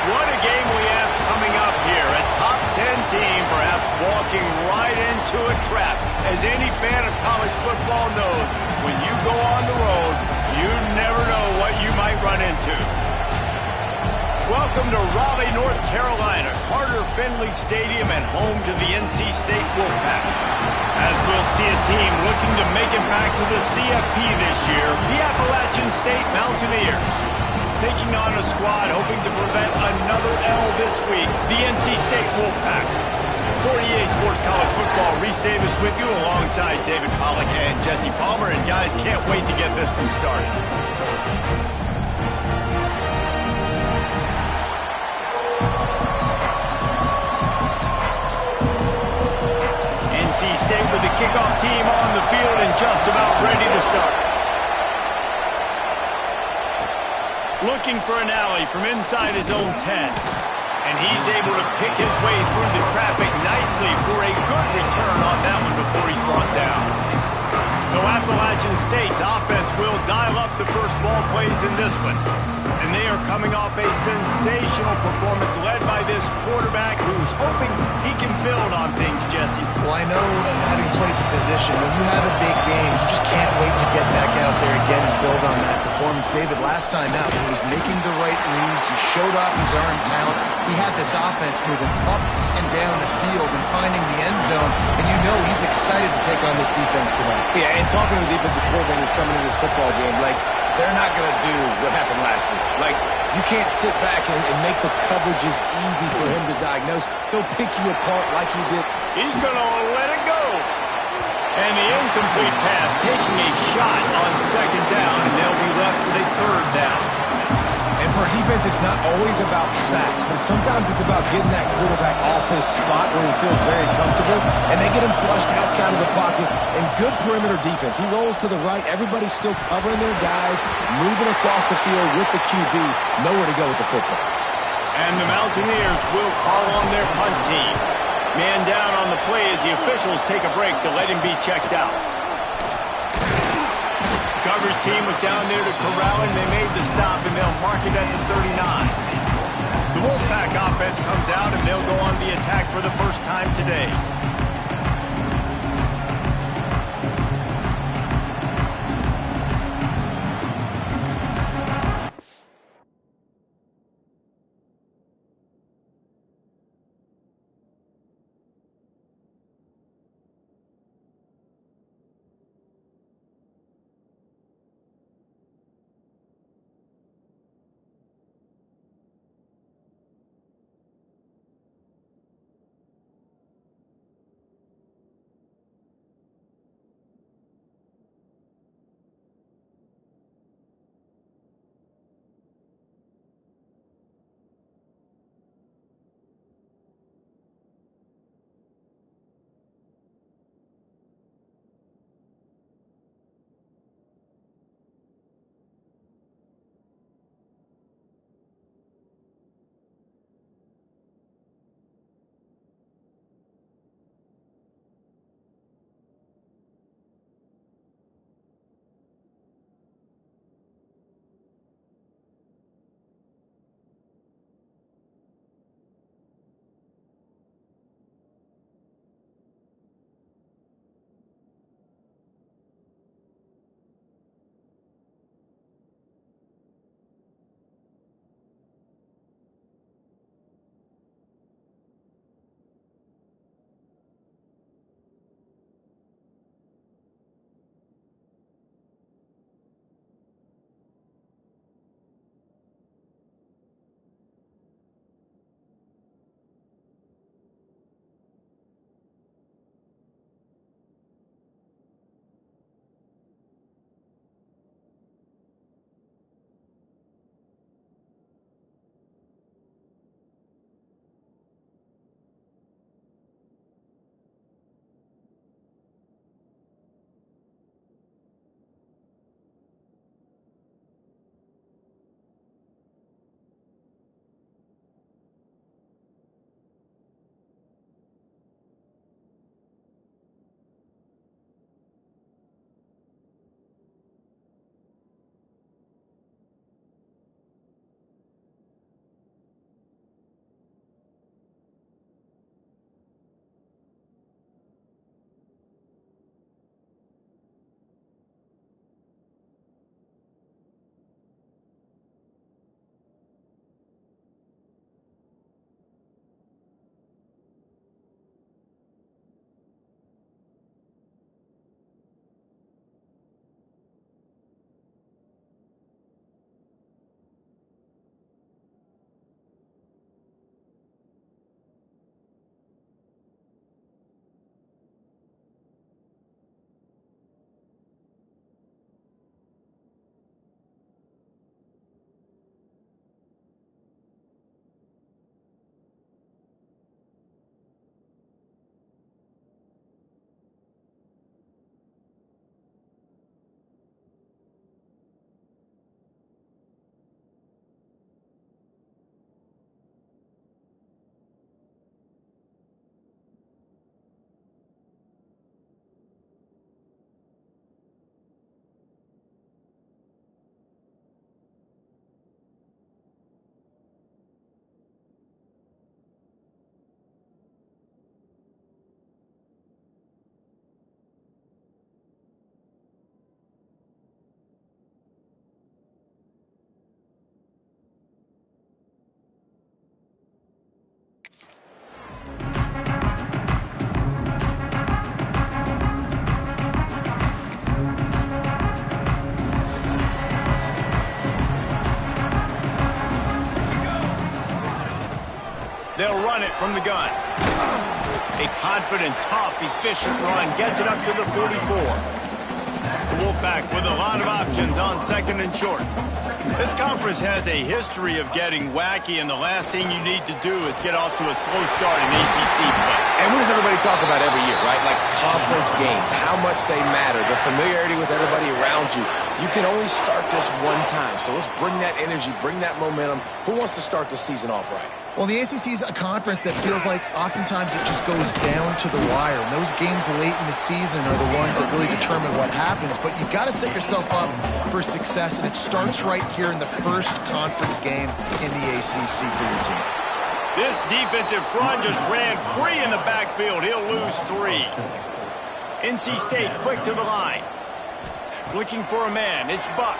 What a game we have coming up here. A top 10 team perhaps walking right into a trap. As any fan of college football knows, when you go on the road, you never know what you might run into. Welcome to Raleigh, North Carolina, Carter Finley Stadium and home to the NC State Wolfpack. As we'll see a team looking to make it back to the CFP this year, the Appalachian State Mountaineers. Taking on a squad hoping to prevent another L this week, the NC State Wolfpack. For EA Sports College Football, Reese Davis with you alongside David Pollack and Jesse Palmer. And guys, can't wait to get this one started. NC State with the kickoff team on the field and just about ready to start. looking for an alley from inside his own 10. And he's able to pick his way through the traffic nicely for a good return on that one before he's brought down. So Appalachian State's offense will dial up the first ball plays in this one. And they are coming off a sensational performance led by this quarterback who's hoping he can build on things, Jesse. Well, I know, having played the position, when you have a big game, you just can't wait to get back out there again and build on that performance. David, last time out, he was making the right reads. He showed off his arm talent. He had this offense moving up and down the field and finding the end zone. And you know he's excited to take on this defense tonight. Yeah, and talking to the defensive coordinators coming into this football game, like, they're not going to do what happened last week. Like, you can't sit back and make the coverages easy for him to diagnose. He'll pick you apart like he did. He's going to let it go. And the incomplete pass taking a shot on second down, and they'll be left with a third down. And for defense, it's not always about sacks, but sometimes it's about getting that quarterback off his spot where he feels very comfortable, and they get him flushed outside of the pocket. And good perimeter defense. He rolls to the right. Everybody's still covering their guys, moving across the field with the QB, nowhere to go with the football. And the Mountaineers will call on their punt team. Man down on the play as the officials take a break to let him be checked out. Coverage team was down there to corral him. They made the stop, and they'll mark it at the 39. The Wolfpack offense comes out, and they'll go on the attack for the first time today. They'll run it from the gun. A confident, tough, efficient run gets it up to the 44. The Wolfpack with a lot of options on second and short. This conference has a history of getting wacky, and the last thing you need to do is get off to a slow start in ACC play. And what does everybody talk about every year, right? Like conference games, how much they matter, the familiarity with everybody around you. You can only start this one time, so let's bring that energy, bring that momentum. Who wants to start the season off right? Well, the ACC is a conference that feels like oftentimes it just goes down to the wire. And those games late in the season are the ones that really determine what happens. But you've got to set yourself up for success, and it starts right here in the first conference game in the ACC for your team. This defensive front just ran free in the backfield. He'll lose 3. NC State quick to the line. Looking for a man. It's Buck.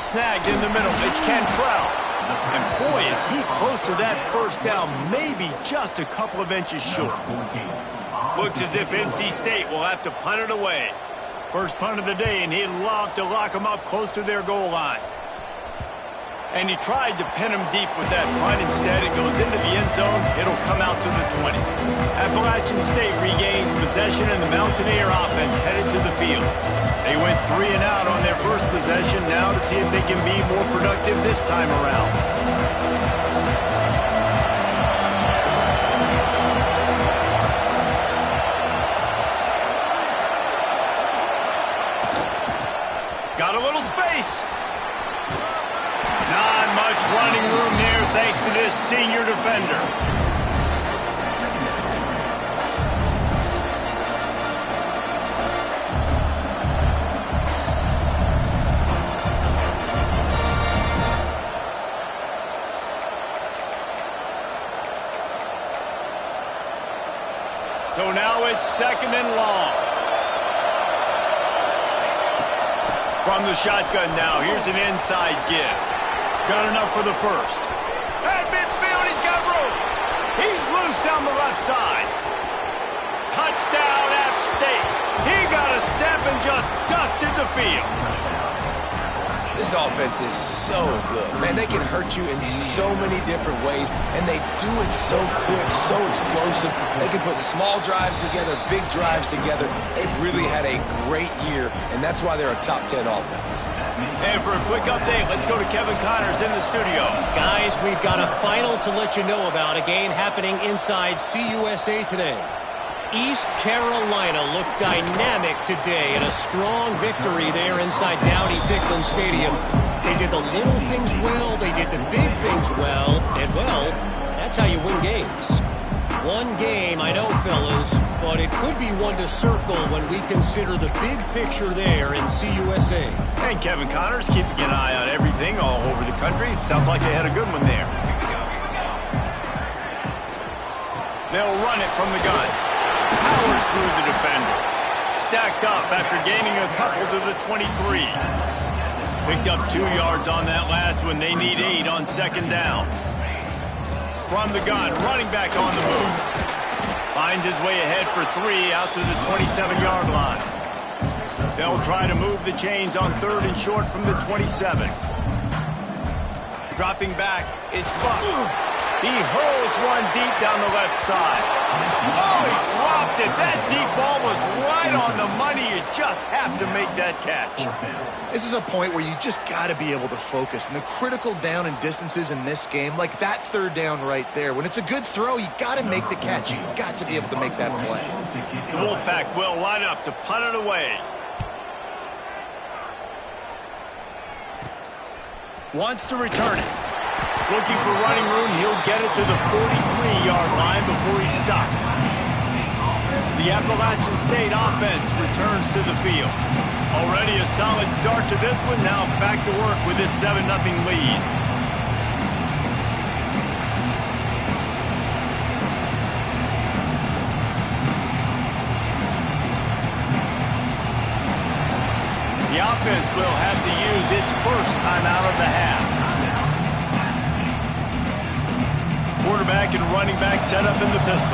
Snagged in the middle. It's Cantrell. And boy, is he close to that first down, maybe just a couple of inches short. Looks as if NC State will have to punt it away. First punt of the day, and he'd love to lock them up close to their goal line. And he tried to pin him deep with that punt. Instead, it goes into the end zone. It'll come out to the 20. Appalachian State regains possession, and the Mountaineer offense headed to the field. They went 3 and out on their first possession, now to see if they can be more productive this time around. Got a little space. Not much running room there thanks to this senior defender. So now it's second and long. From the shotgun now, here's an inside give. Got enough for the first. At midfield, he's got room. He's loose down the left side. Touchdown, App State. He got a step and just dusted the field. This offense is so good. Man, they can hurt you in so many different ways, and they do it so quick, so explosive. They can put small drives together, big drives together. They've really had a great year, and that's why they're a top 10 offense. And for a quick update, let's go to Kevin Connors in the studio. Guys, we've got a final to let you know about, a game happening inside CUSA today. East Carolina looked dynamic today in a strong victory there inside Dowdy-Ficklin Stadium. They did the little things well, they did the big things well, and well, that's how you win games. One game, I know, fellas, but it could be one to circle when we consider the big picture there in CUSA. And Kevin Connors keeping an eye on everything all over the country. Sounds like they had a good one there. They'll run it from the gun. Powers through the defender. Stacked up after gaining a couple to the 23. Picked up 2 yards on that last one. They need 8 on second down. From the gun, running back on the move. Finds his way ahead for 3 out to the 27-yard line. They'll try to move the chains on third and short from the 27. Dropping back, it's Buck. He hurls one deep down the left side. Oh, he dropped it. That deep ball was right on the money. You just have to make that catch. This is a point where you just got to be able to focus. And the critical down and distances in this game, like that third down right there, when it's a good throw, you got to make the catch. You got to be able to make that play. The Wolfpack will line up to punt it away. Wants to return it. Looking for running room, he'll get it to the 43-yard line before he's stopped. The Appalachian State offense returns to the field. Already a solid start to this one, now back to work with this 7-0 lead. The offense will have to use its first timeout of the half. Quarterback and running back set up in the pistol.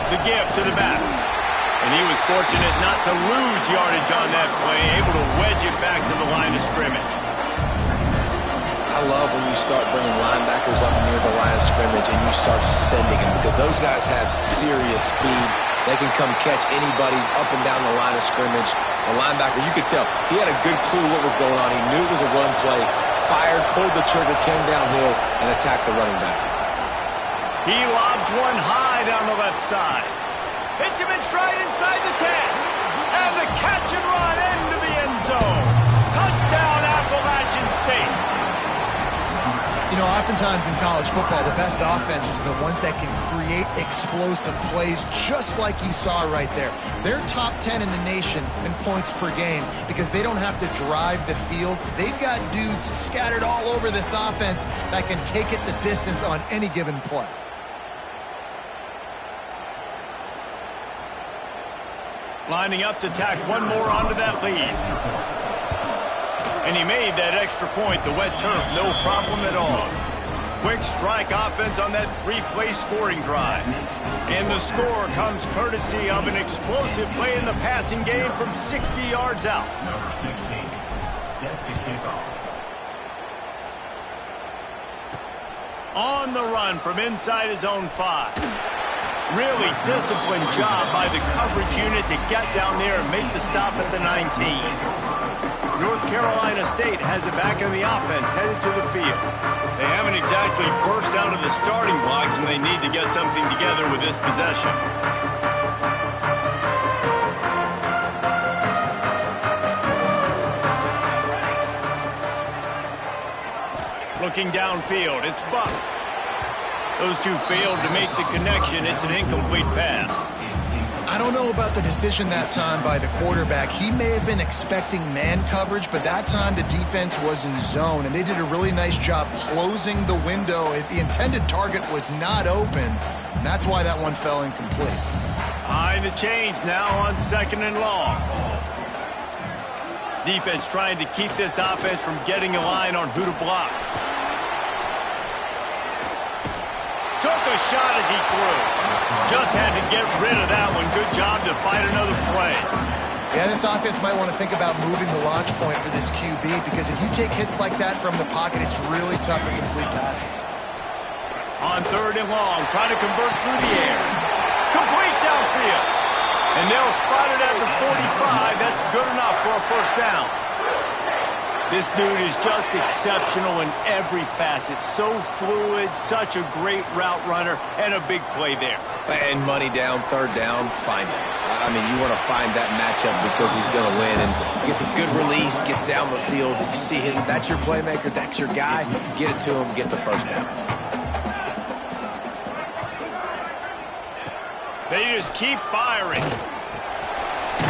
The give to the back. And he was fortunate not to lose yardage on that play, able to wedge it back to the line of scrimmage. start bringing linebackers up near the line of scrimmage and you start sending them, because those guys have serious speed. They can come catch anybody up and down the line of scrimmage. The linebacker, you could tell, he had a good clue what was going on. He knew it was a run play, fired, pulled the trigger, came downhill, and attacked the running back. He lobs one high down the left side. Hits him in stride inside the 10. And the catch and run into the end zone. Touchdown, Appalachian State. You know, oftentimes in college football, the best offenses are the ones that can create explosive plays, just like you saw right there. They're top 10 in the nation in points per game because they don't have to drive the field. They've got dudes scattered all over this offense that can take it the distance on any given play. Lining up to tack one more onto that lead. And he made that extra point. The wet turf, no problem at all. Quick strike offense on that three-play scoring drive. And the score comes courtesy of an explosive play in the passing game from 60 yards out. Number 16 set to kick off. On the run from inside his own 5. Really disciplined job by the coverage unit to get down there and make the stop at the 19. North Carolina State has it back in the offense, headed to the field. They haven't exactly burst out of the starting blocks, and they need to get something together with this possession. Looking downfield, it's Buck. Those two failed to make the connection. It's an incomplete pass. I don't know about the decision that time by the quarterback. He may have been expecting man coverage, but that time the defense was in zone, and they did a really nice job closing the window. The intended target was not open, and that's why that one fell incomplete. Behind the chains now on 2nd and long. Defense trying to keep this offense from getting a line on who to block. Took a shot as he threw. Just had to get rid of that one. Good job to fight another play. Yeah, this offense might want to think about moving the launch point for this QB, because if you take hits like that from the pocket, it's really tough to complete passes. On 3rd and long, try to convert through the air. Complete downfield. And they'll spot it at the 45. That's good enough for a first down. This dude is just exceptional in every facet. So fluid, such a great route runner, and a big play there. And money down, 3rd down, find him. I mean, you want to find that matchup because he's going to win. And gets a good release, gets down the field. You see that's your playmaker, that's your guy. Get it to him, get the first down. They just keep firing.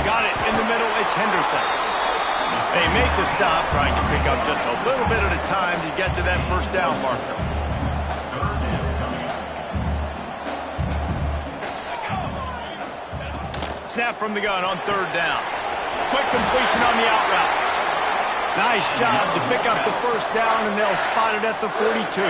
Got it in the middle, it's Henderson. They make the stop, trying to pick up just a little bit at a time to get to that first down marker. Snap from the gun on 3rd down. Quick completion on the out route. Nice job to pick up the first down, and they'll spot it at the 42.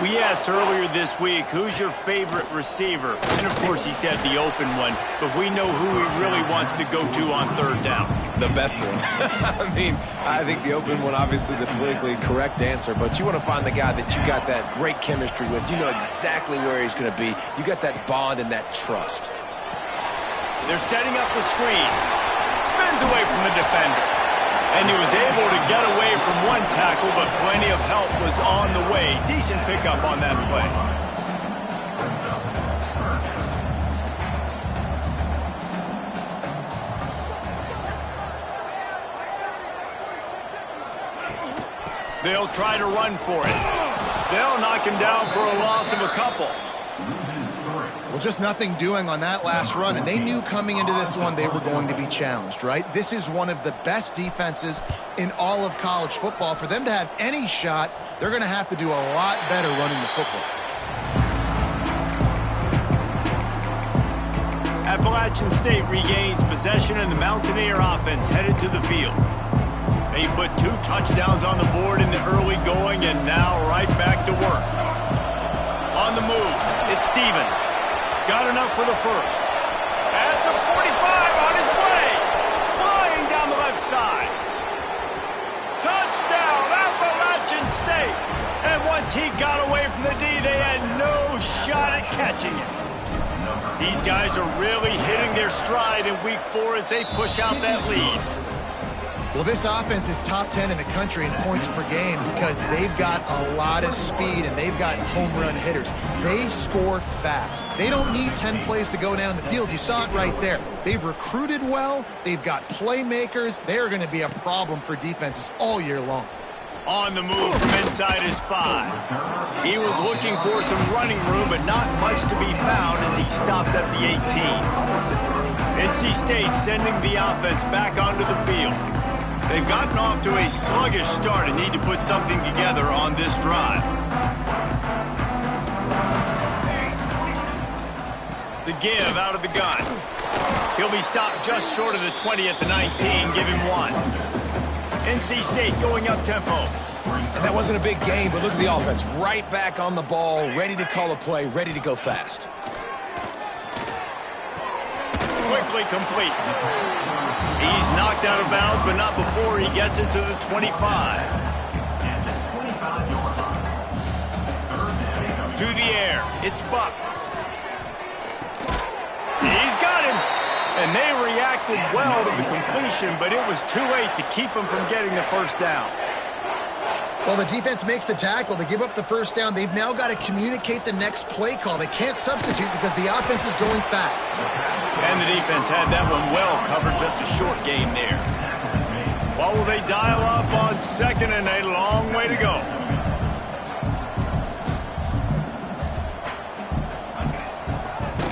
We asked earlier this week, who's your favorite receiver? And, of course, he said the open one, but we know who he really wants to go to on 3rd down. The best one. I mean, I think the open one, obviously the politically correct answer, but you want to find the guy that you got that great chemistry with. You know exactly where he's going to be. You got that bond and that trust. They're setting up the screen. Spins away from the defender. And he was able to get away from one tackle, but plenty of help was on the way. Decent pickup on that play. They'll try to run for it. They'll knock him down for a loss of a couple. Well, just nothing doing on that last run, and they knew coming into this one they were going to be challenged, right? This is one of the best defenses in all of college football. For them to have any shot, they're going to have to do a lot better running the football. Appalachian State regains possession, and the Mountaineer offense headed to the field. They put 2 touchdowns on the board in the early going, and now right back to work. On the move, it's Stevens. Got enough for the first. At the 45, on his way. Flying down the left side. Touchdown, Appalachian State. Once he got away from the D, they had no shot at catching it. These guys are really hitting their stride in week 4 as they push out that lead. Well, this offense is top 10 in the country in points per game because they've got a lot of speed and they've got home run hitters. They score fast. They don't need 10 plays to go down the field. You saw it right there. They've recruited well. They've got playmakers. They're going to be a problem for defenses all year long. On the move from inside his 5. He was looking for some running room, but not much to be found as he stopped at the 18. NC State sending the offense back onto the field. They've gotten off to a sluggish start and need to put something together on this drive. The give out of the gun. He'll be stopped just short of the 20 at the 19. Give him 1. NC State going up tempo. And that wasn't a big game, but look at the offense. Right back on the ball, ready to call a play, ready to go fast. Quickly complete. He's knocked out of bounds, but not before he gets it to the 25. To the air. It's Buck. He's got him. And they reacted well to the completion, but it was too late to keep him from getting the first down. Well, the defense makes the tackle. They give up the first down. They've now got to communicate the next play call. They can't substitute because the offense is going fast. And the defense had that one well covered, just a short game there. What will they dial up on second and a long way to go?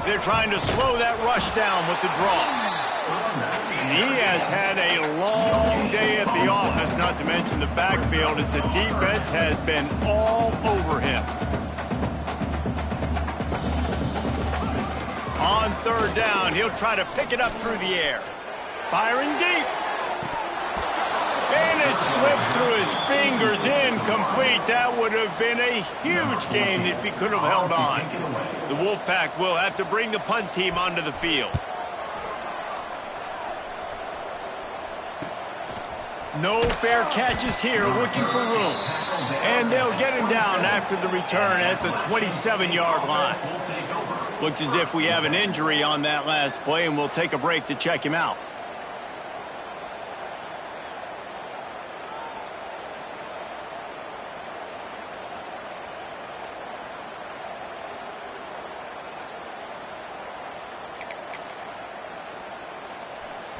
They're trying to slow that rush down with the draw. And he has had a long day at the office, not to mention the backfield, as the defense has been all over him. On third down, he'll try to pick it up through the air. Firing deep. And it slips through his fingers, incomplete. That would have been a huge gain if he could have held on. The Wolfpack will have to bring the punt team onto the field. No fair catches here, looking for room. And they'll get him down after the return at the 27-yard line. Looks as if we have an injury on that last play, and we'll take a break to check him out.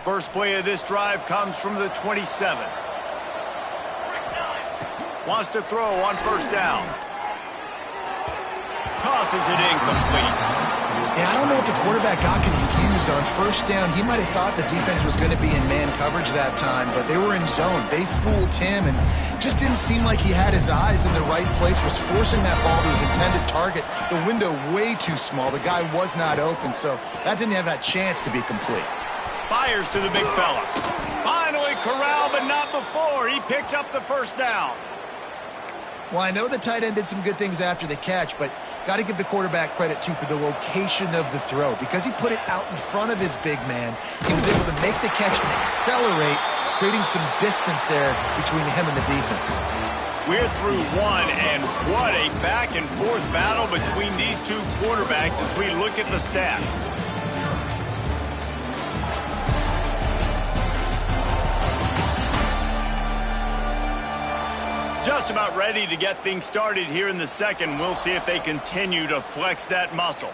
First play of this drive comes from the 27. Wants to throw on first down. Tosses it incomplete. Yeah, I don't know if the quarterback got confused on first down. He might have thought the defense was going to be in man coverage that time, but they were in zone. They fooled him and just didn't seem like he had his eyes in the right place, was forcing that ball to his intended target. The window way too small. The guy was not open, so that didn't have that chance to be complete. Fires to the big fella. Finally corralled, but not before. He picked up the first down. Well, I know the tight end did some good things after the catch, but got to give the quarterback credit, too, for the location of the throw. Because he put it out in front of his big man, he was able to make the catch and accelerate, creating some distance there between him and the defense. We're through one, and what a back-and-forth battle between these two quarterbacks as we look at the stats. Just about ready to get things started here in the second. We'll see if they continue to flex that muscle.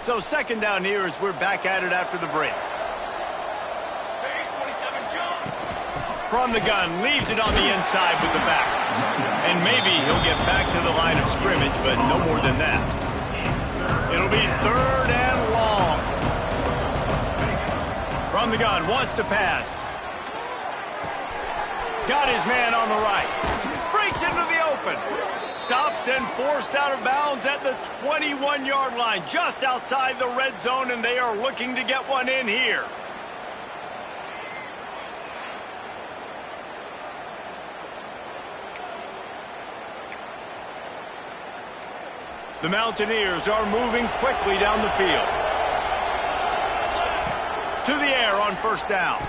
So second down here as we're back at it after the break. From the gun, leaves it on the inside with the back. And maybe he'll get back to the line of scrimmage, but no more than that. It'll be third and long. From the gun, wants to pass. Got his man on the right. Breaks into the open. Stopped and forced out of bounds at the 21-yard line, just outside the red zone, and they are looking to get one in here. The Mountaineers are moving quickly down the field. To the air on first down.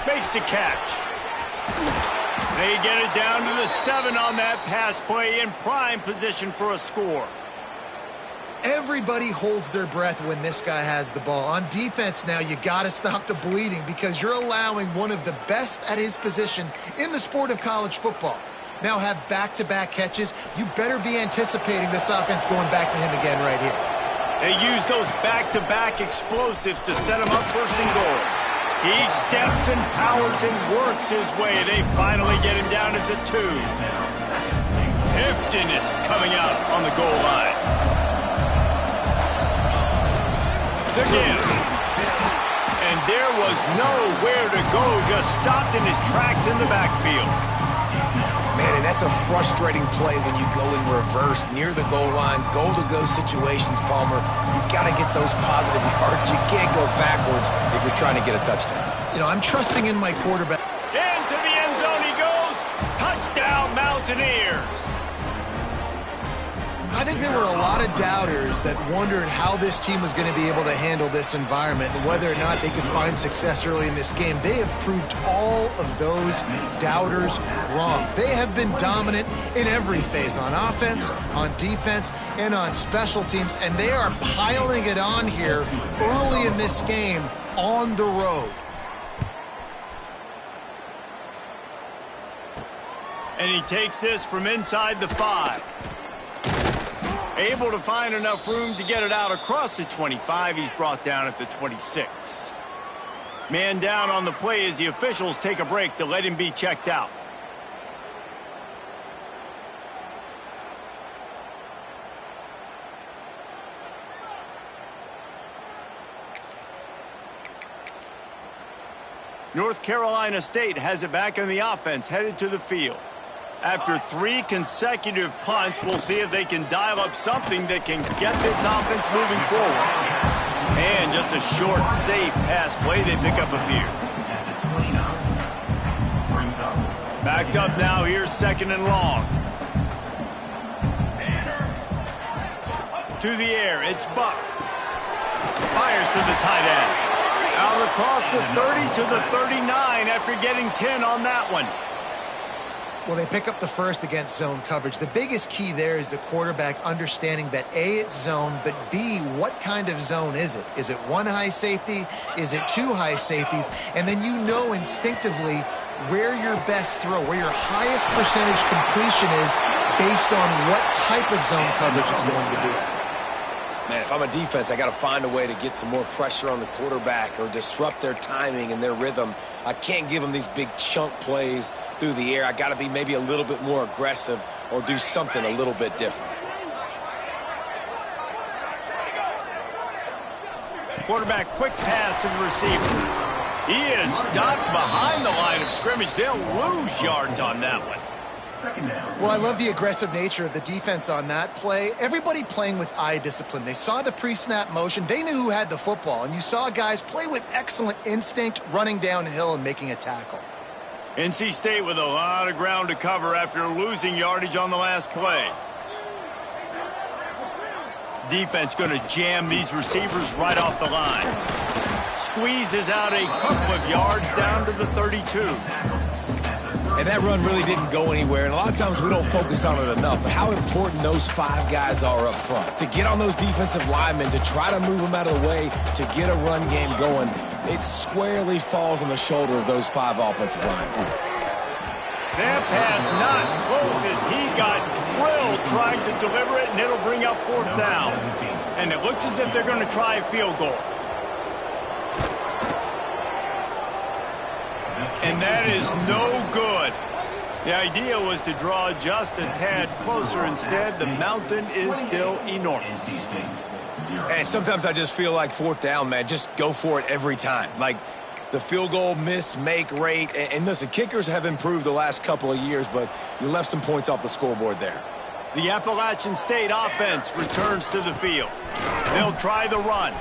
Makes the catch. They get it down to the 7 on that pass play, in prime position for a score. Everybody holds their breath when this guy has the ball. On defense now, you got to stop the bleeding because you're allowing one of the best at his position in the sport of college football. Now have back-to-back catches. You better be anticipating this offense going back to him again right here. They use those back-to-back explosives to set him up first and goal. He steps and powers and works his way. They finally get him down at the 2. Heftiness coming out on the goal line. Again. And there was nowhere to go, just stopped in his tracks in the backfield. Man, and that's a frustrating play when you go in reverse near the goal line, goal-to-go situations, Palmer. You got to get those positive yards. You can't go backwards if you're trying to get a touchdown. You know, I'm trusting in my quarterback. Into the end zone he goes. Touchdown, Mountaineers. I think there were a lot of doubters that wondered how this team was going to be able to handle this environment and whether or not they could find success early in this game. They have proved all of those doubters wrong. They have been dominant in every phase, on offense, on defense, and on special teams, and they are piling it on here early in this game on the road. And he takes this from inside the 5. Able to find enough room to get it out across the 25. He's brought down at the 26. Man down on the play as the officials take a break to let him be checked out. North Carolina State has it back on the offense, headed to the field. After 3 consecutive punts, we'll see if they can dial up something that can get this offense moving forward. And just a short, safe pass play. They pick up a few. Backed up now. Here's 2nd and long. To the air. It's Buck. Fires to the tight end. Out across the 30 to the 39 after getting 10 on that one. Well, they pick up the first against zone coverage. The biggest key there is the quarterback understanding that A, it's zone, but B, what kind of zone is it? Is it 1 high safety? Is it 2 high safeties? And then you know instinctively where your best throw, where your highest percentage completion is based on what type of zone coverage it's going to be. Man, if I'm a defense, I got to find a way to get some more pressure on the quarterback or disrupt their timing and their rhythm. I can't give them these big chunk plays through the air. I got to be maybe a little bit more aggressive or do something a little bit different. Quarterback quick pass to the receiver. He is stopped behind the line of scrimmage. They'll lose yards on that one. Well, I love the aggressive nature of the defense on that play. Everybody playing with eye discipline. They saw the pre-snap motion. They knew who had the football. And you saw guys play with excellent instinct, running downhill and making a tackle. NC State with a lot of ground to cover after losing yardage on the last play. Defense going to jam these receivers right off the line. Squeezes out a couple of yards down to the 32. And that run really didn't go anywhere, and a lot of times we don't focus on it enough, but how important those 5 guys are up front. To get on those defensive linemen, to try to move them out of the way, to get a run game going, it squarely falls on the shoulder of those 5 offensive linemen. That pass not close as he got drilled trying to deliver it, and it'll bring up 4th down. And it looks as if they're going to try a field goal. And that is no good. The idea was to draw just a tad closer. Instead, the mountain is still enormous. And sometimes I just feel like 4th down, man, just go for it every time. Like the field goal miss-make rate. And listen, kickers have improved the last couple of years, but you left some points off the scoreboard there. The Appalachian State offense returns to the field. They'll try the run.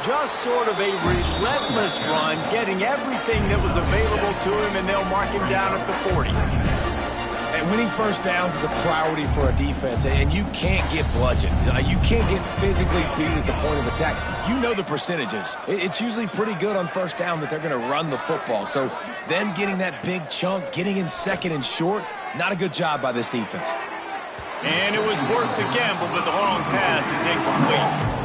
Just sort of a relentless run, getting everything that was available to him, and they'll mark him down at the 40. And winning first downs is a priority for a defense, and you can't get bludgeoned. You can't get physically beat at the point of attack. You know the percentages. It's usually pretty good on first down that they're going to run the football. So them getting that big chunk, getting in second and short, not a good job by this defense. And it was worth the gamble, but the long pass is incomplete.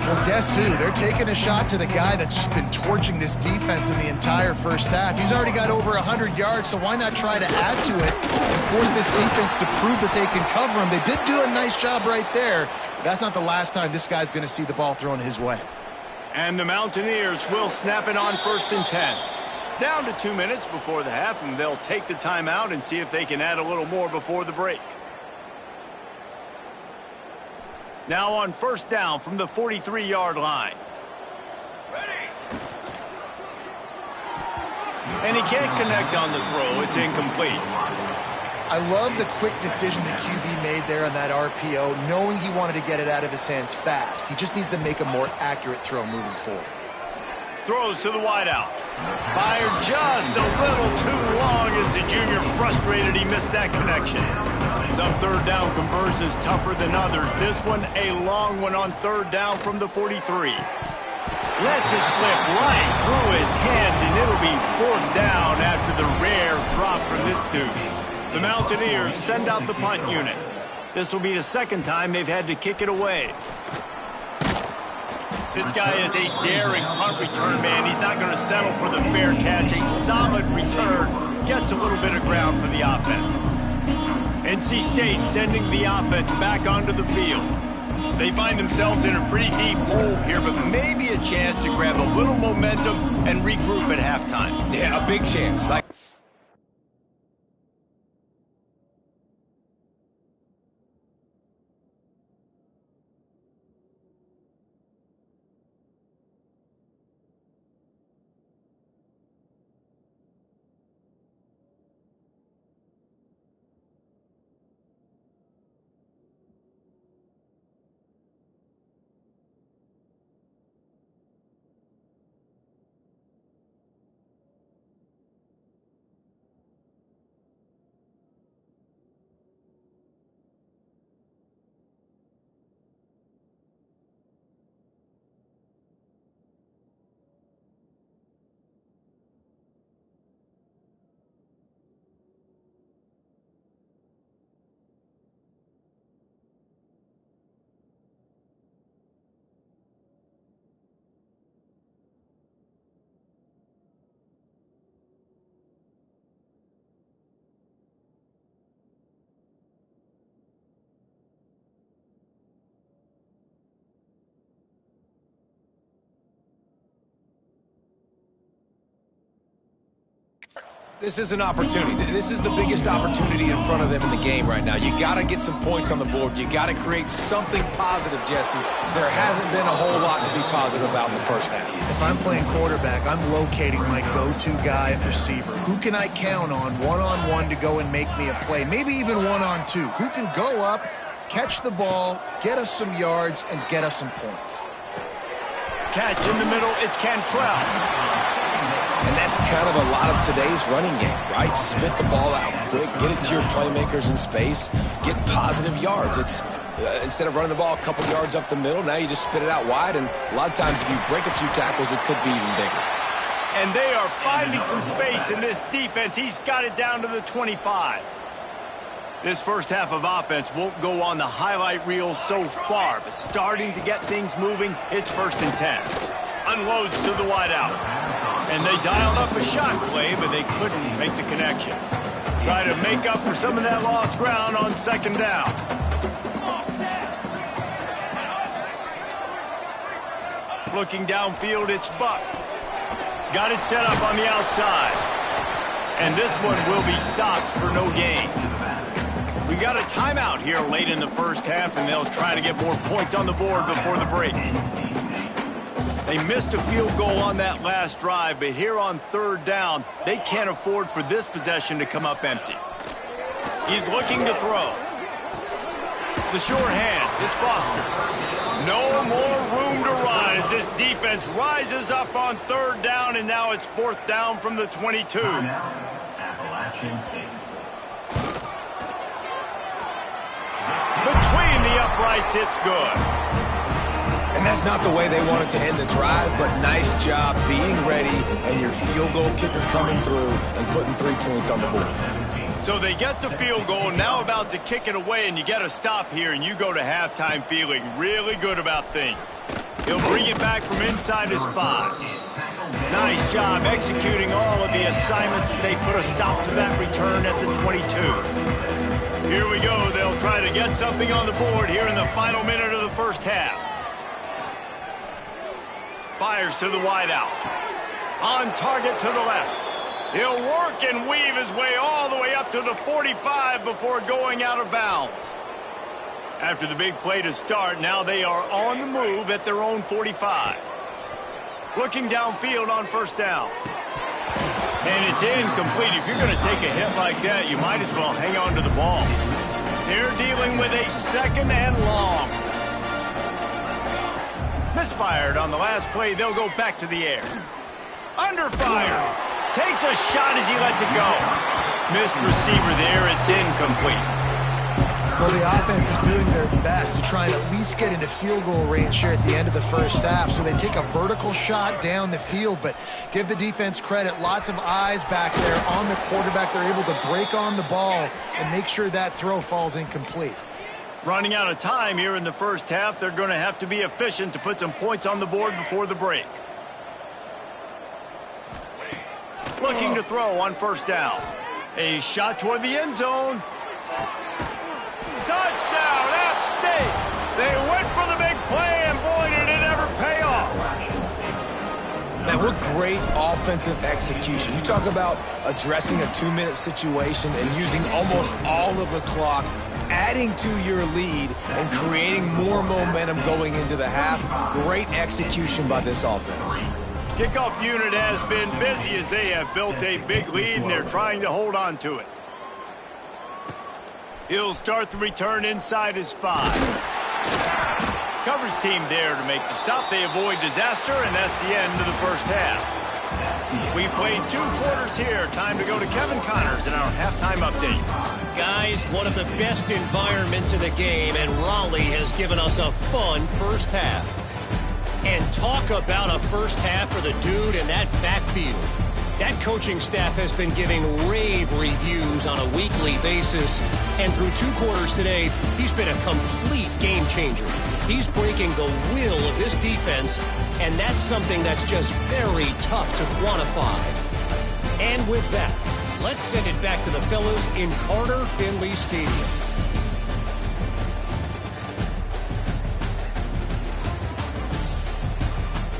Well, guess who? They're taking a shot to the guy that's just been torching this defense in the entire first half. He's already got over 100 yards, so why not try to add to it and force this defense to prove that they can cover him? They did do a nice job right there. But that's not the last time this guy's going to see the ball thrown his way. And the Mountaineers will snap it on 1st and 10. Down to 2 minutes before the half, and they'll take the timeout and see if they can add a little more before the break. Now on 1st down from the 43-yard line. Ready. And he can't connect on the throw. It's incomplete. I love the quick decision the QB made there on that RPO, knowing he wanted to get it out of his hands fast. He just needs to make a more accurate throw moving forward. Throws to the wideout. Fired just a little too long as the junior frustrated he missed that connection. Some third down conversions tougher than others. This one a long one on 3rd down from the 43. Lets it slip right through his hands, and it'll be 4th down after the rare drop from this dude. The Mountaineers send out the punt unit. This will be the 2nd time they've had to kick it away. This guy is a daring punt return man. He's not going to settle for the fair catch. A solid return gets a little bit of ground for the offense. NC State sending the offense back onto the field. They find themselves in a pretty deep hole here, but maybe a chance to grab a little momentum and regroup at halftime. Yeah, a big chance. This is an opportunity. This is the biggest opportunity in front of them in the game right now. You got to get some points on the board. You got to create something positive, Jesse. There hasn't been a whole lot to be positive about in the first half. If I'm playing quarterback, I'm locating my go-to guy at receiver. Who can I count on one-on-one to go and make me a play? Maybe even one-on-two. Who can go up, catch the ball, get us some yards, and get us some points? Catch in the middle. It's Cantrell. And that's kind of a lot of today's running game, right? Spit the ball out quick, get it to your playmakers in space, get positive yards. It's instead of running the ball a couple yards up the middle, now you just spit it out wide, and a lot of times if you break a few tackles, it could be even bigger. And they are finding some space in this defense. He's got it down to the 25. This first half of offense won't go on the highlight reel so far, but starting to get things moving, it's 1st and 10. Unloads to the wideout. And they dialed up a shot play, but they couldn't make the connection. Try to make up for some of that lost ground on 2nd down. Looking downfield, it's Buck. Got it set up on the outside. And this one will be stopped for no gain. We got a timeout here late in the first half, and they'll try to get more points on the board before the break. They missed a field goal on that last drive, but here on 3rd down, they can't afford for this possession to come up empty. He's looking to throw. The short hands, it's Foster. No more room to run as this defense rises up on 3rd down, and now it's 4th down from the 22. Between the uprights, it's good. And that's not the way they wanted to end the drive, but nice job being ready and your field goal kicker coming through and putting 3 points on the board. So they get the field goal, now about to kick it away, and you get a stop here, and you go to halftime feeling really good about things. He'll bring it back from inside his 5. Nice job executing all of the assignments as they put a stop to that return at the 22. Here we go. They'll try to get something on the board here in the final minute of the first half. Fires to the wideout. On target to the left. He'll work and weave his way all the way up to the 45 before going out of bounds. After the big play to start, now they are on the move at their own 45. Looking downfield on first down. And it's incomplete. If you're going to take a hit like that, you might as well hang on to the ball. They're dealing with a second and long. Misfired on the last play. They'll go back to the air. Under fire. Takes a shot as he lets it go. Missed receiver there. It's incomplete. Well, the offense is doing their best to try and at least get into field goal range here at the end of the first half. So they take a vertical shot down the field, but give the defense credit. Lots of eyes back there on the quarterback. They're able to break on the ball and make sure that throw falls incomplete. Running out of time here in the first half. They're going to have to be efficient to put some points on the board before the break. Looking to throw on first down. A shot toward the end zone. Touchdown, App State! They went for the big play, and boy, did it ever pay off. Man, what great offensive execution. You talk about addressing a 2-minute situation and using almost all of the clock, adding to your lead, and creating more momentum going into the half. Great execution by this offense. Kickoff unit has been busy as they have built a big lead, and they're trying to hold on to it. He'll start the return inside his 5. Coverage team there to make the stop. They avoid disaster, and that's the end of the first half. We played 2 quarters here. Time to go to Kevin Connors in our halftime update. Guys, one of the best environments in the game, and Raleigh has given us a fun first half. And talk about a first half for the dude in that backfield. That coaching staff has been giving rave reviews on a weekly basis. And through 2 quarters today, he's been a complete game changer. He's breaking the will of this defense, and that's something that's just very tough to quantify. And with that, let's send it back to the fellas in Carter Finley Stadium.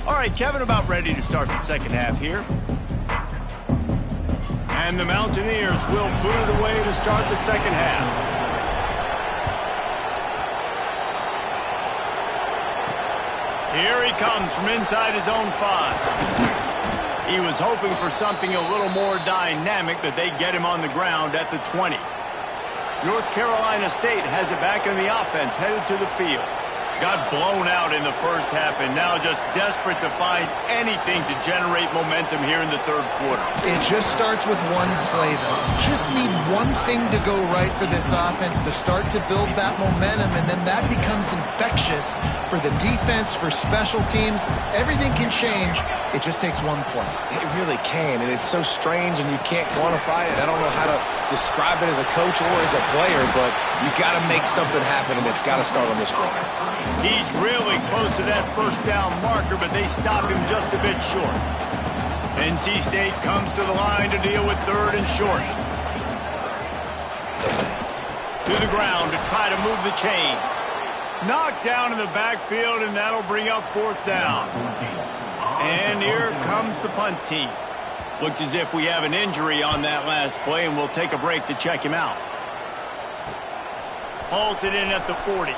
All right, Kevin, about ready to start the second half here. And the Mountaineers will boot it away to start the second half. Here he comes from inside his own 5. He was hoping for something a little more dynamic, that they get him on the ground at the 20. North Carolina State has it back in the offense, headed to the field. Got blown out in the first half and now just desperate to find anything to generate momentum here in the third quarter. It just starts with one play, though. You just need one thing to go right for this offense to start to build that momentum, and then that becomes infectious for the defense, for special teams. Everything can change. It just takes one play. It really can, and it's so strange, and you can't quantify it. I don't know how to describe it as a coach or as a player, but you got to make something happen, and it's got to start on this drive. He's really close to that first down marker, but they stop him just a bit short. NC State comes to the line to deal with third and short. To the ground to try to move the chains. Knocked down in the backfield, and that'll bring up fourth down. And here comes the punt team. Looks as if we have an injury on that last play, and we'll take a break to check him out. Hauls it in at the 40.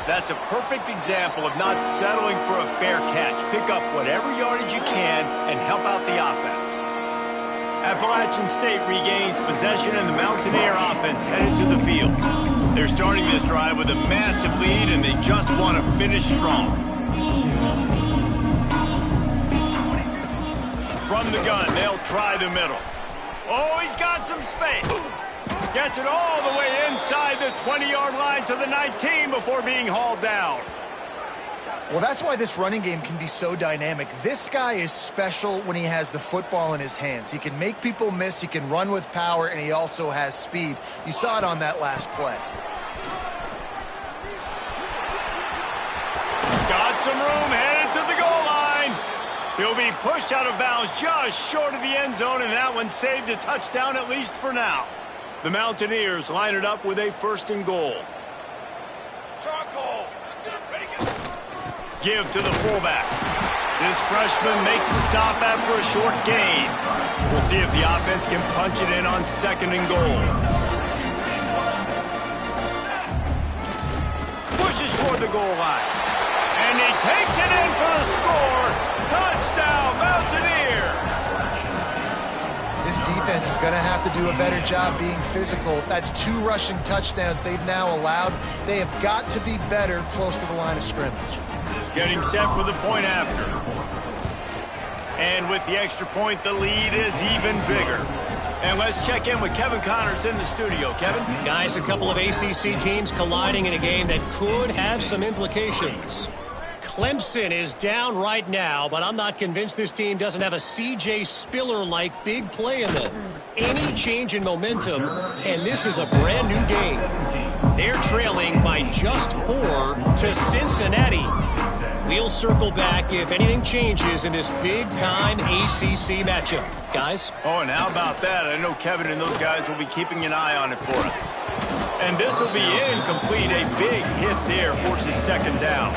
That's a perfect example of not settling for a fair catch. Pick up whatever yardage you can and help out the offense. Appalachian State regains possession, and the Mountaineer offense headed to the field. They're starting this drive with a massive lead, and they just want to finish strong. From the gun, they'll try the middle. Oh, he's got some space. Gets it all the way inside the 20-yard line to the 19 before being hauled down. Well, that's why this running game can be so dynamic. This guy is special when he has the football in his hands. He can make people miss, he can run with power, and he also has speed. You saw it on that last play. Got some room, headed to the goal line. He'll be pushed out of bounds just short of the end zone, and that one saved a touchdown at least for now. The Mountaineers line it up with a 1st and goal. Give to the fullback. This freshman makes the stop after a short gain. We'll see if the offense can punch it in on 2nd and goal. Pushes toward the goal line. And he takes it in for the score. Touchdown, Mountaineers! This defense is going to have to do a better job being physical. That's 2 rushing touchdowns they've now allowed. They have got to be better close to the line of scrimmage. Getting set for the point after. And with the extra point, the lead is even bigger. And let's check in with Kevin Connors in the studio. Kevin? Guys, a couple of ACC teams colliding in a game that could have some implications. Clemson is down right now, but I'm not convinced this team doesn't have a C.J. Spiller-like big play in them. Any change in momentum, and this is a brand-new game. They're trailing by just 4 to Cincinnati. We'll circle back if anything changes in this big-time ACC matchup. Guys? Oh, and how about that? I know Kevin and those guys will be keeping an eye on it for us. And this will be incomplete. A big hit there forces 2nd down.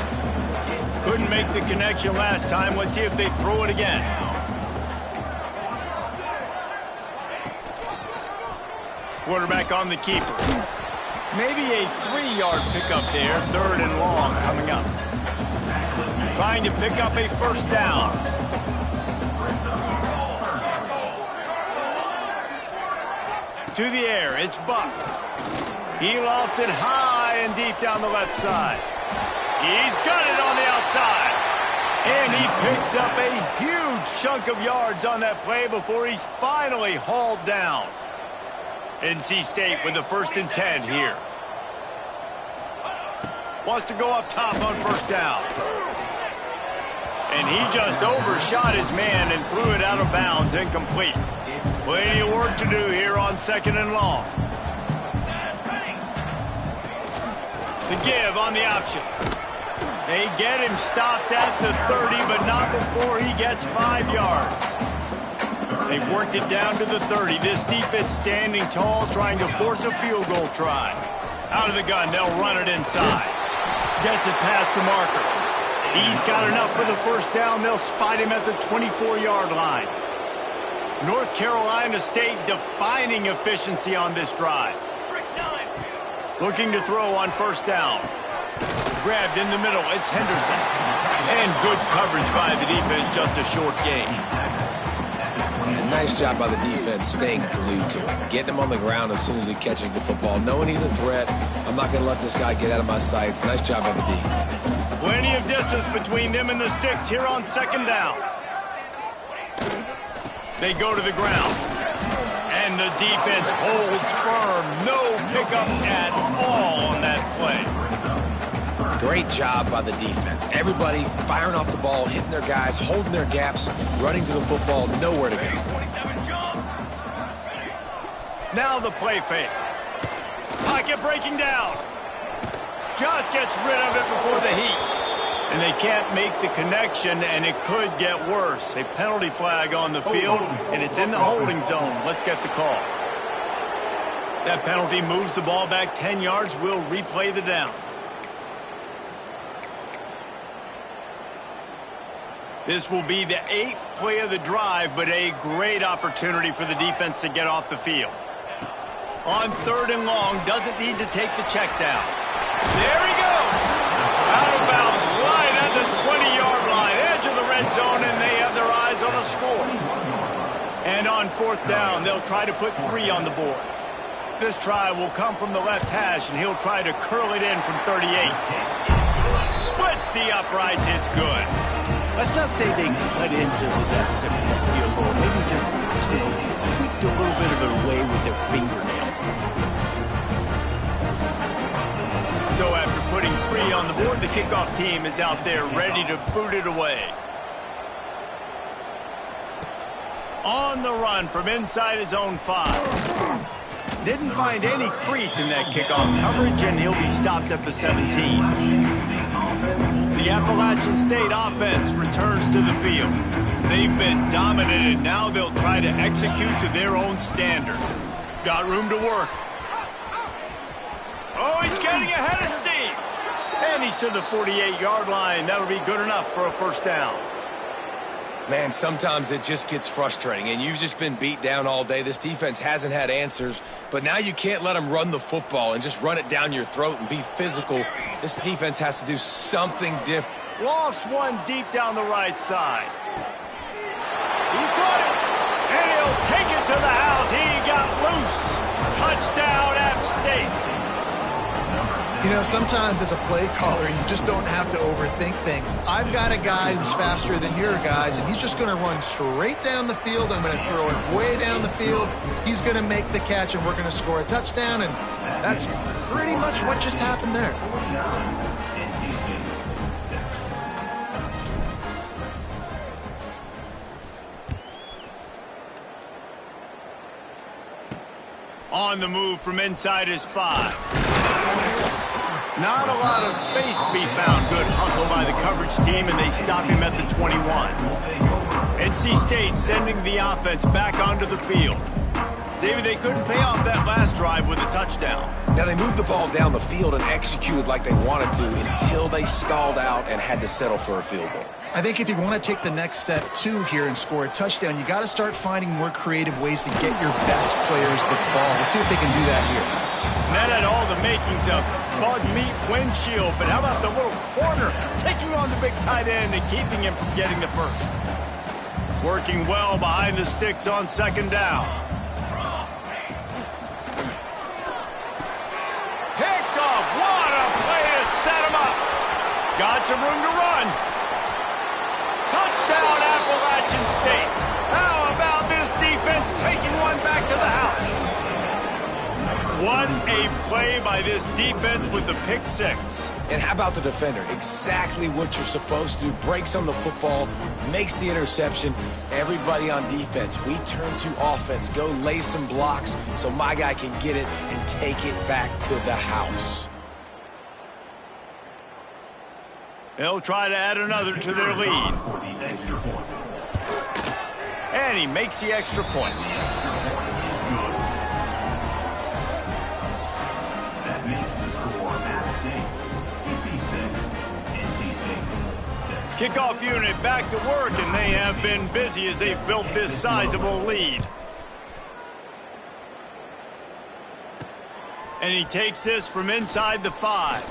Couldn't make the connection last time. Let's see if they throw it again. Quarterback on the keeper. Maybe a 3-yard pickup there. 3rd and long coming up. Trying to pick up a 1st down. To the air, it's Buck. He lofts it high and deep down the left side. He's got it on the outside. And he picks up a huge chunk of yards on that play before he's finally hauled down. NC State with the 1st and 10 here. Wants to go up top on 1st down. And he just overshot his man and threw it out of bounds, incomplete. Plenty of work to do here on 2nd and long. The give on the option. They get him stopped at the 30, but not before he gets 5 yards. They've worked it down to the 30. This defense standing tall, trying to force a field goal try. Out of the gun, they'll run it inside. Gets it past the marker. He's got enough for the 1st down. They'll spot him at the 24-yard line. North Carolina State defining efficiency on this drive. Looking to throw on 1st down. Grabbed in the middle. It's Henderson. And good coverage by the defense. Just a short gain. And nice job by the defense staying glued to him. Getting him on the ground as soon as he catches the football. Knowing he's a threat. I'm not going to let this guy get out of my sights. Nice job by the D. Plenty of distance between them and the sticks here on 2nd down. They go to the ground. And the defense holds firm. No pickup at all on that play. Great job by the defense. Everybody firing off the ball, hitting their guys, holding their gaps, running to the football, nowhere to go. Now the play fake. Pocket breaking down. Just gets rid of it before the heat. And they can't make the connection, and it could get worse. A penalty flag on the field, and it's in the holding zone. Let's get the call. That penalty moves the ball back 10 yards. We'll replay the down. This will be the 8th play of the drive, but a great opportunity for the defense to get off the field. On 3rd and long, doesn't need to take the check down. There he goes. Out of bounds, right at the 20-yard line, edge of the red zone, and they have their eyes on a score. And on 4th down, they'll try to put 3 on the board. This try will come from the left hash, and he'll try to curl it in from 38. Splits the uprights, it's good. Let's not say they cut into the deficit with a field goal. Maybe just, tweaked a little bit of their way with their fingernail. So after putting 3 on the board, the kickoff team is out there ready to boot it away. On the run from inside his own 5. Didn't find any crease in that kickoff coverage, and he'll be stopped at the 17. The Appalachian State offense returns to the field. They've been dominated. Now they'll try to execute to their own standard. Got room to work. Oh, he's getting ahead of steam. And he's to the 48-yard line. That'll be good enough for a first down. Man, sometimes it just gets frustrating, and you've just been beat down all day. This defense hasn't had answers, but now you can't let them run the football and just run it down your throat and be physical. This defense has to do something different. Lofts one deep down the right side. He caught it, and he'll take it to the house. He got loose. Touchdown, App State. You know, sometimes as a play caller, you just don't have to overthink things. I've got a guy who's faster than your guys, and he's just going to run straight down the field. I'm going to throw it way down the field. He's going to make the catch, and we're going to score a touchdown, and that's pretty much what just happened there. On the move from inside his 5. Not a lot of space to be found. Good hustle by the coverage team, and they stop him at the 21. NC State sending the offense back onto the field. David, they couldn't pay off that last drive with a touchdown. Now, they moved the ball down the field and executed like they wanted to until they stalled out and had to settle for a field goal. I think if you want to take the next step, too, here and score a touchdown, you got to start finding more creative ways to get your best players the ball. Let's see if they can do that here. That had all the makings of bug meat windshield, but how about the little corner taking on the big tight end and keeping him from getting the first? Working well behind the sticks on second down. Picked off. What a play to set him up. Got some room to run. Touchdown, Appalachian State. How about this defense taking one back to the house? What a play by this defense with the pick 6. And how about the defender? Exactly what you're supposed to do. Breaks on the football, makes the interception. Everybody on defense, we turn to offense. Go lay some blocks so my guy can get it and take it back to the house. They'll try to add another to their lead. And he makes the extra point. That makes the score App State 56, NC State 6. Kickoff unit back to work, and they have been busy as they've built this sizable lead. And he takes this from inside the 5.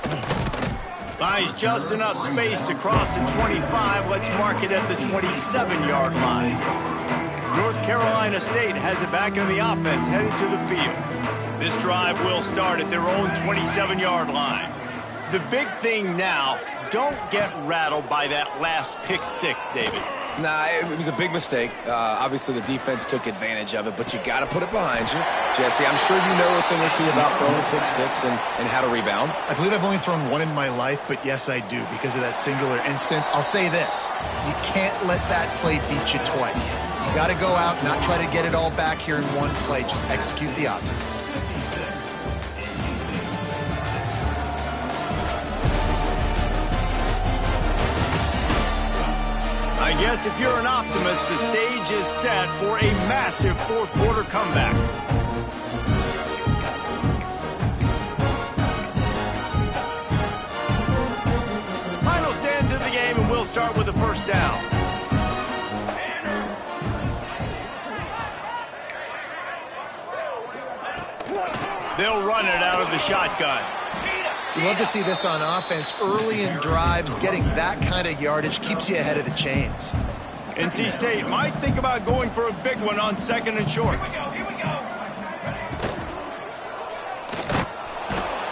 Buys just enough space to cross the 25. Let's mark it at the 27-yard line. North Carolina State has it back on the offense, headed to the field. This drive will start at their own 27-yard line. The big thing now, don't get rattled by that last pick 6, David. Nah, it was a big mistake. Obviously, the defense took advantage of it, but you got to put it behind you. Jesse, I'm sure you know a thing or two about throwing a pick 6 and how to rebound. I believe I've only thrown one in my life, but yes, I do, because of that singular instance. I'll say this. You can't let that play beat you twice. You got to go out, not try to get it all back here in one play. Just execute the offense. I guess if you're an optimist, the stage is set for a massive fourth-quarter comeback. Final stand of the game, and we'll start with the first down. They'll run it out of the shotgun. You love to see this on offense. Early in drives, getting that kind of yardage keeps you ahead of the chains. NC State might think about going for a big one on second and short. Here we go.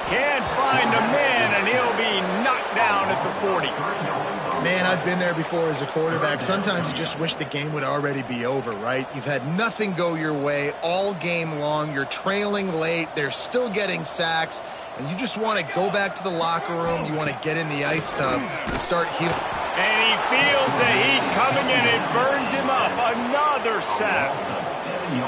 Can't find a man, and he'll be knocked down at the 40. Man, I've been there before as a quarterback. Sometimes you just wish the game would already be over, right? You've had nothing go your way all game long. You're trailing late. They're still getting sacks. and you just want to go back to the locker room. You want to get in the ice tub and start healing. And he feels the heat coming and it burns him up. Another sack.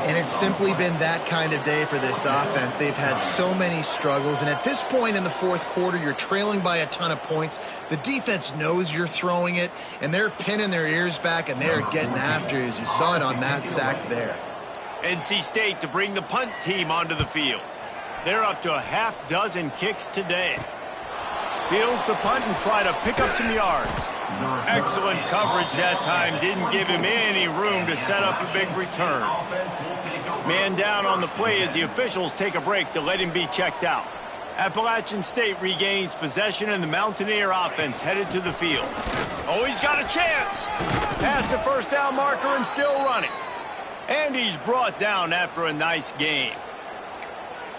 And it's simply been that kind of day for this offense. They've had so many struggles, and at this point in the fourth quarter, you're trailing by a ton of points. The defense knows you're throwing it, and they're pinning their ears back, and they're getting after you, as you saw it on that sack there. NC State to bring the punt team onto the field. They're up to a half dozen kicks today. Fields to punt and try to pick up some yards. Excellent coverage that time. Didn't give him any room to set up a big return. Man down on the play as the officials take a break to let him be checked out. Appalachian State regains possession and the Mountaineer offense headed to the field. Oh, he's got a chance. Past the first down marker and still running. And he's brought down after a nice game.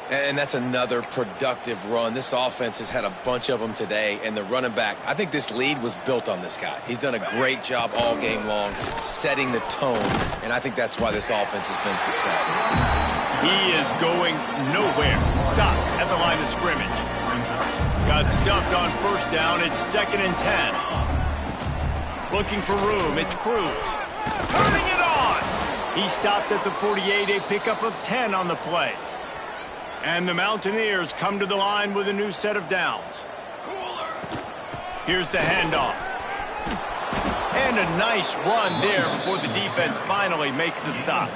And that's another productive run. This offense has had a bunch of them today, and the running back, I think this lead was built on this guy. He's done a great job all game long, setting the tone, and I think that's why this offense has been successful. He is going nowhere. Stop at the line of scrimmage. Got stuffed on first down. It's 2nd and 10. Looking for room. It's Cruz. Turning it on. He stopped at the 48, a pickup of 10 on the play. And the Mountaineers come to the line with a new set of downs. Here's the handoff. And a nice run there before the defense finally makes the stop.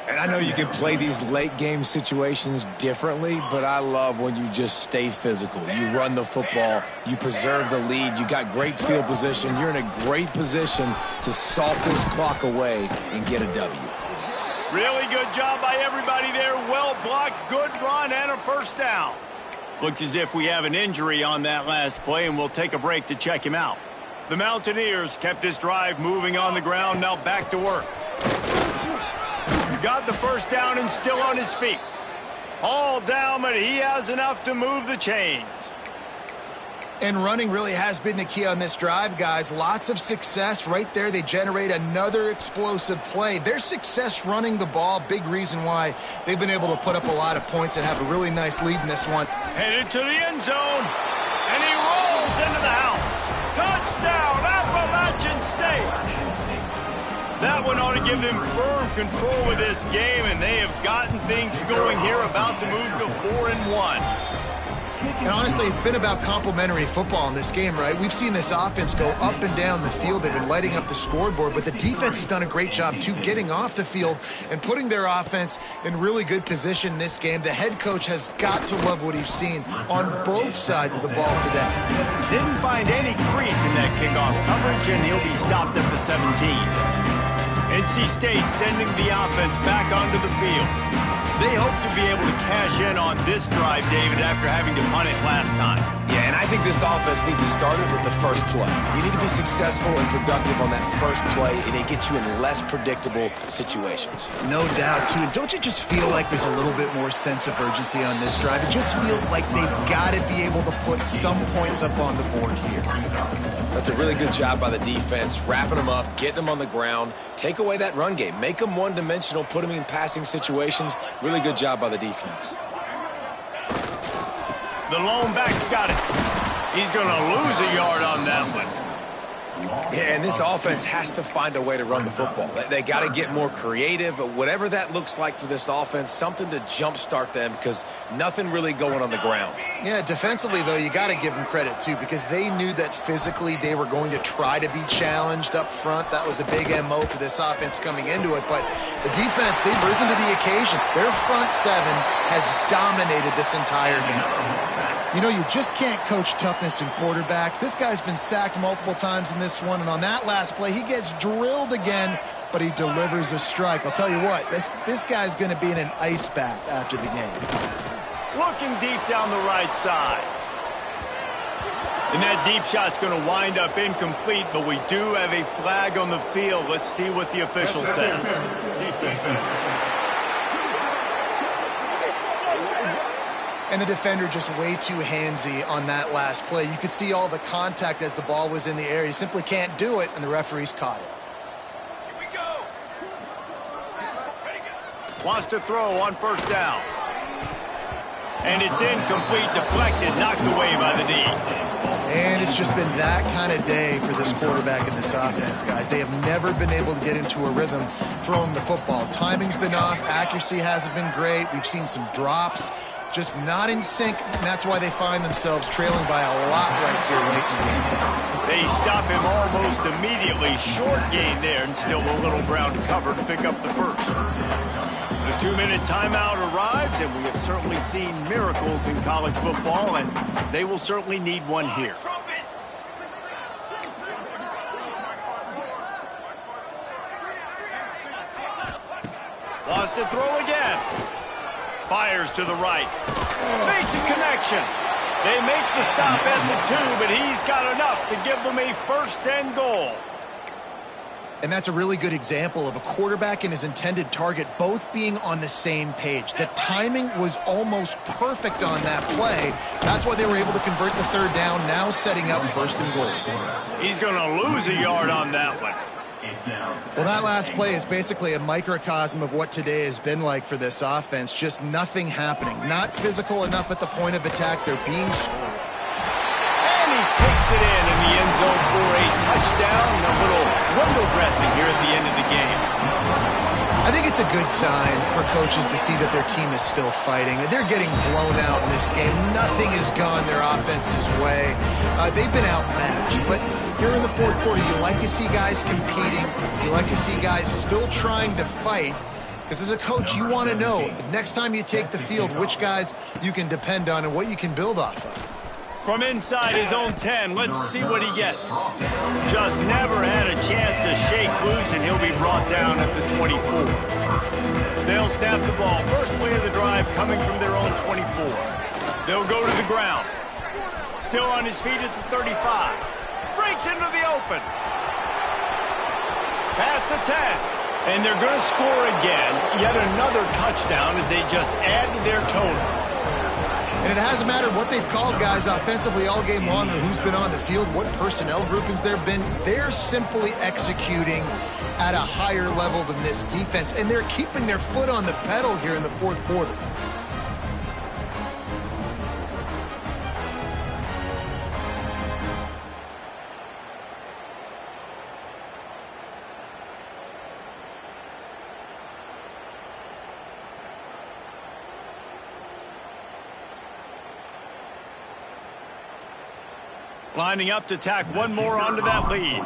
And I know you can play these late game situations differently, but I love when you just stay physical. You run the football, you preserve the lead, you got great field position. You're in a great position to salt this clock away and get a W. Really good job by everybody there. Well blocked, good run, and a first down. Looks as if we have an injury on that last play, and we'll take a break to check him out. The Mountaineers kept this drive moving on the ground, now back to work. Got the first down and still on his feet. All down, but he has enough to move the chains. And running really has been the key on this drive, guys. Lots of success right there. They generate another explosive play. Their success running the ball, big reason why they've been able to put up a lot of points and have a really nice lead in this one. Headed to the end zone, and he rolls into the house. Touchdown, Appalachian State. That one ought to give them firm control of this game, and they have gotten things going here, about to move to 4-1. And honestly, it's been about complementary football in this game, right? We've seen this offense go up and down the field. They've been lighting up the scoreboard, but the defense has done a great job, too, getting off the field and putting their offense in really good position in this game. The head coach has got to love what he's seen on both sides of the ball today. Didn't find any crease in that kickoff coverage, and he'll be stopped at the 17. NC State sending the offense back onto the field. They hope to be able to cash in on this drive, David, after having to punt it last time. Yeah, and I think this offense needs to start it with the first play. You need to be successful and productive on that first play, and it gets you in less predictable situations. No doubt, too. And don't you just feel like there's a little bit more sense of urgency on this drive? It just feels like they've got to be able to put some points up on the board here. That's a really good job by the defense, wrapping them up, getting them on the ground, take away that run game, make them one-dimensional, put them in passing situations. Really good job by the defense. The lone back's got it. He's going to lose a yard on that one. Yeah, and this offense has to find a way to run the football. They got to get more creative, whatever that looks like for this offense, something to jumpstart them, because nothing really going on the ground. Yeah, defensively, though, you got to give them credit, too, because they knew that physically they were going to try to be challenged up front. That was a big MO for this offense coming into it. But the defense, they've risen to the occasion. Their front seven has dominated this entire game. You know, you just can't coach toughness in quarterbacks. This guy's been sacked multiple times in this one, and on that last play, he gets drilled again, but he delivers a strike. I'll tell you what, this guy's going to be in an ice bath after the game. Looking deep down the right side. And that deep shot's going to wind up incomplete, but we do have a flag on the field. Let's see what the official says. And the defender just way too handsy on that last play. You could see all the contact as the ball was in the air. You simply can't do it, and the referee's caught it. Here we go. Wants to throw on first down. And it's incomplete, deflected, knocked away by the knee. And it's just been that kind of day for this quarterback in this offense, guys. They have never been able to get into a rhythm throwing the football. Timing's been off. Accuracy hasn't been great. We've seen some drops. Just not in sync, and that's why they find themselves trailing by a lot right here late in the game. They stop him almost immediately. Short gain there, and still a little ground to cover to pick up the first. The 2-minute timeout arrives, and we have certainly seen miracles in college football, and they will certainly need one here. Wants to throw again. Fires to the right. Makes a connection. They make the stop at the 2, but he's got enough to give them a first and goal. And that's a really good example of a quarterback and his intended target both being on the same page. The timing was almost perfect on that play. That's why they were able to convert the third down, now setting up first and goal. He's going to lose a yard on that one. Well, that last play is basically a microcosm of what today has been like for this offense. Just nothing happening. Not physical enough at the point of attack. They're being scored. And he takes it in the end zone for a touchdown. A little window dressing here at the end of the game. I think it's a good sign for coaches to see that their team is still fighting. They're getting blown out in this game. Nothing has gone their offense's way. They've been outmatched. But here in the fourth quarter, you like to see guys competing. You like to see guys still trying to fight. Because as a coach, you want to know the next time you take the field which guys you can depend on and what you can build off of. From inside his own 10, let's see what he gets. Just never had a chance to shake loose, and he'll be brought down at the 24. They'll snap the ball. First play of the drive coming from their own 24. They'll go to the ground. Still on his feet at the 35. Breaks into the open. Past the 10. And they're going to score again. Yet another touchdown as they just add to their total. And it hasn't mattered what they've called guys offensively all game long or who's been on the field, what personnel groupings there have been. They're simply executing at a higher level than this defense, and they're keeping their foot on the pedal here in the fourth quarter. Lining up to tack one more onto that lead.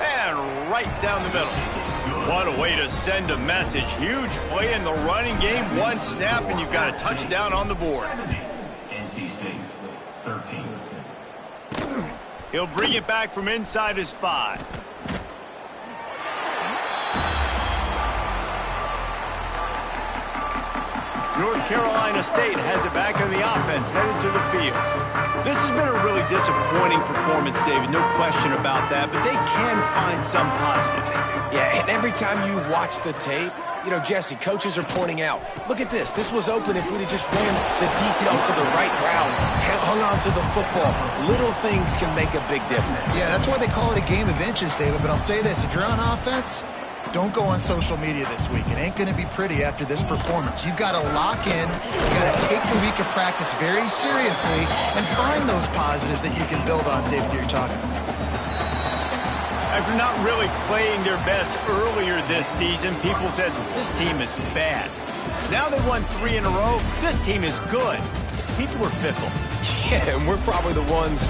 And right down the middle. What a way to send a message. Huge play in the running game. One snap, and you've got a touchdown on the board. NC State, 13. He'll bring it back from inside his 5. North Carolina State has it back on the offense, headed to the field. This has been a really disappointing performance, David, no question about that, but they can find some positives. Yeah, and every time you watch the tape, you know, Jesse, coaches are pointing out, look at this. This was open if we'd have just ran the details to the right route, hung on to the football. Little things can make a big difference. Yeah, that's why they call it a game of inches, David. But I'll say this, if you're on offense, don't go on social media this week. It ain't going to be pretty after this performance. You've got to lock in. You've got to take the week of practice very seriously and find those positives that you can build off, David, you're talking about. After not really playing their best earlier this season, people said, this team is bad. Now they've won 3 in a row. This team is good. People are fickle. Yeah, and we're probably the ones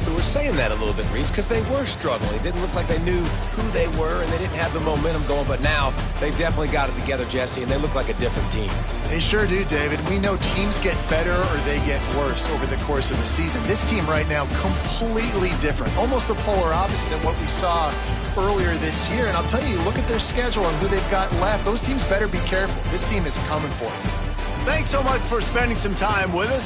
who were saying that a little bit, Reese, because they were struggling. It didn't look like they knew who they were, and they didn't have the momentum going. But now they've definitely got it together, Jesse, and they look like a different team. They sure do, David. We know teams get better or they get worse over the course of the season. This team right now, completely different. Almost the polar opposite of what we saw earlier this year. And I'll tell you, look at their schedule and who they've got left. Those teams better be careful. This team is coming for them. Thanks so much for spending some time with us.